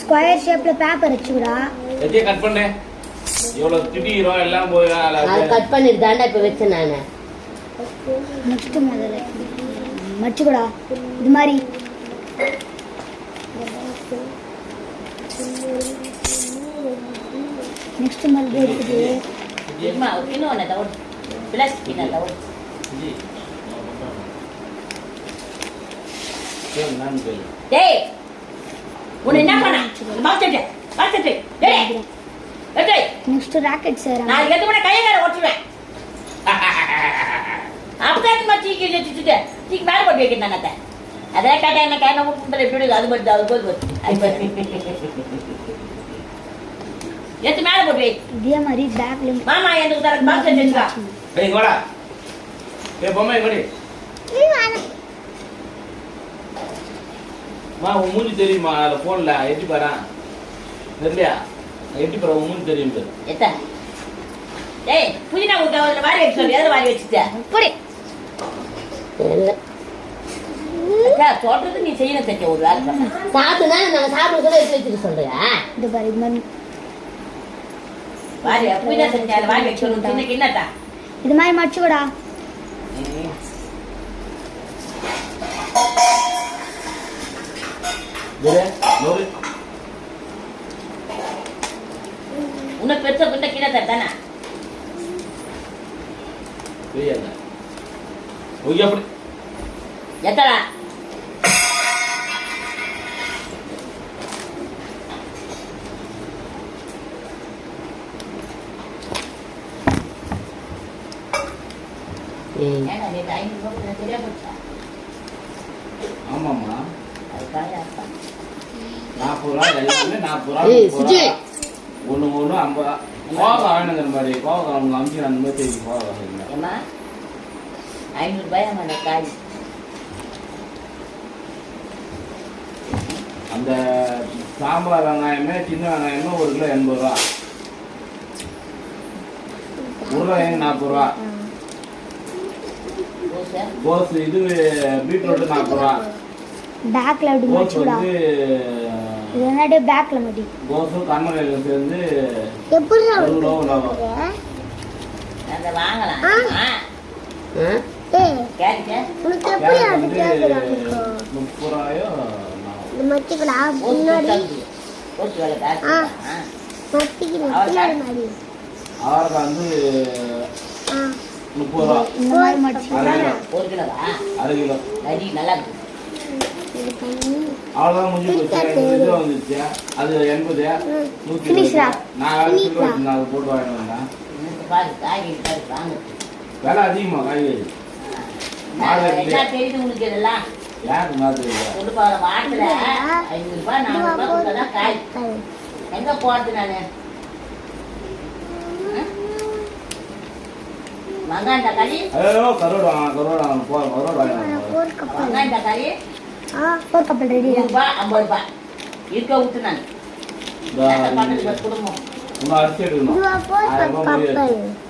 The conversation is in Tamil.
ஸ்கொயர் ஷேப்ல பேப்பர் வச்சுடா. எதே கட் பண்ணு. இவ்வளவு திடீரோ எல்லாம் போய் அது கட் பண்ணிட்டு தாண்டா இப்ப வெச்சேன் நானு. நெக்ஸ்ட் முதல்ல மச்சுடா. இது மாதிரி நெக்ஸ்ட் மாதிரி எடுத்து அம்மா இன்னொன்னு டவுட் பிளஸ் பின்ன டவுட் ஜி கேம் நான் போய் டேய் உன்னை என்ன பண்ண மாத்திட்டே டேய் டேய் நெக்ஸ்ட் ராக்கெட் சார் நான் எது பண்ண கையை வேற ஓட்டுவேன் அப்பதான் மச்சிக்கு ஜெட்டிட்டு தீ மேல போட்டு வைக்கிறேன் நானே அதே காட்ட என்ன கேன போட்டு இப்படி அது பட் அது போய் எது மேல போட்டு வை இதே மாதிரி பேக்ல மாமா எனக்கு தர பாக்ஸ் செஞ்சுடா டேய் வாடா ஏ பொம்மை கொடி நீ வாடா மா உன் மூஞ்சி தெரியுமா அதுல போன்ல எட்டி பாறா தெரியலையா எட்டி பாற உன் மூஞ்சி தெரியும் எத்த டேய் புதினா உங்க அதுல வாரி வச்சு சொல்லி அதுல வாரி வச்சிட்ட போடி அக்கா சொல்றது நீ செய்யணும் தெரிஞ்ச ஒரு வேலை பண்ண சாப்பிட்டுனா நாங்க சாப்பிட கூட எடுத்து வச்சுக்க சொல்றியா இது பாரு இது மாதிரி வாரி புதினா செஞ்சு அதுல வாரி வச்சு சின்ன கிண்ணட்டா இது மாதிரி மச்சுடா. உன்னை பெருசா கிட்ட கிண்ணட்டா தானே தெரியாது ஓகே அப்படி எத்தடா ஆமாம்மா அதுக்காக 40 ரூபா எல்லாமே 40 ரூபா ஒன்று 50 கோவம் வேணுங்கிற மாதிரி கோவம் அவங்க அமுச்சு அந்த மாதிரி செய்தி கோவம் ஏமா 500 ரூபாய் அந்த காய் அந்த சாம்பார் வெங்காயமே சின்ன வெங்காயமே 1 கிலோ 80 ரூபா உருளைக்கிழங்கு 40 ரூபா கோஸ் இது பீட்ரூட் 40 ரூபா பேக்ல அப்படி கோஸ் மச்சுடா. வந்து இது என்னடா பேக்ல மடி கோஸும் கண்ணறையில சேர்ந்து எப்படி 60 ரூபா வரும் அந்த வாங்கலாம் ஏய் கேட்க உனக்கு எப்படி அது வந்து கேக்குறாங்க 30 ரூபாயோ இந்த மச்சுடா முன்னாடி கோஸ் வேலை காசு மத்திக்கு முன்னாடி மாதிரி அவருக்கு வந்து 30 ரூபா இந்த மாதிரி மச்சு ஒரு கிலோவா 1/2 கிலோ நரி நல்லா இருக்கு அவ்வளோதான் முடிஞ்சு போச்சு இது வந்துச்சு அது 80 Finish 100 டா. நான் சொல்லுவேன் அதை போட்டு வாங்கிட்டு வந்தேன் பாரு காய்கறி பாரு வாங்க விலை அதிகமா காய்கறி என்ன தெரியுது உங்களுக்கு இதெல்லாம் யாருக்கு நான் தெரியல கொடுப்பாங்க வாரத்துல 500 ரூபாய் 400 ரூபாய் கொடுத்தா காய் எங்க போறது நானு வெங்காயம் தக்காளி ஐயோ கரோடு வாங்க வெங்காயம் தக்காளி 4 கப் ரெடி 100 ரூபாய் 50 ரூபாய் இருக்க விட்டு நான் குடும்பம் உங்க அரிசி எடுக்கணும் 1000 ரூபாய் முடியாது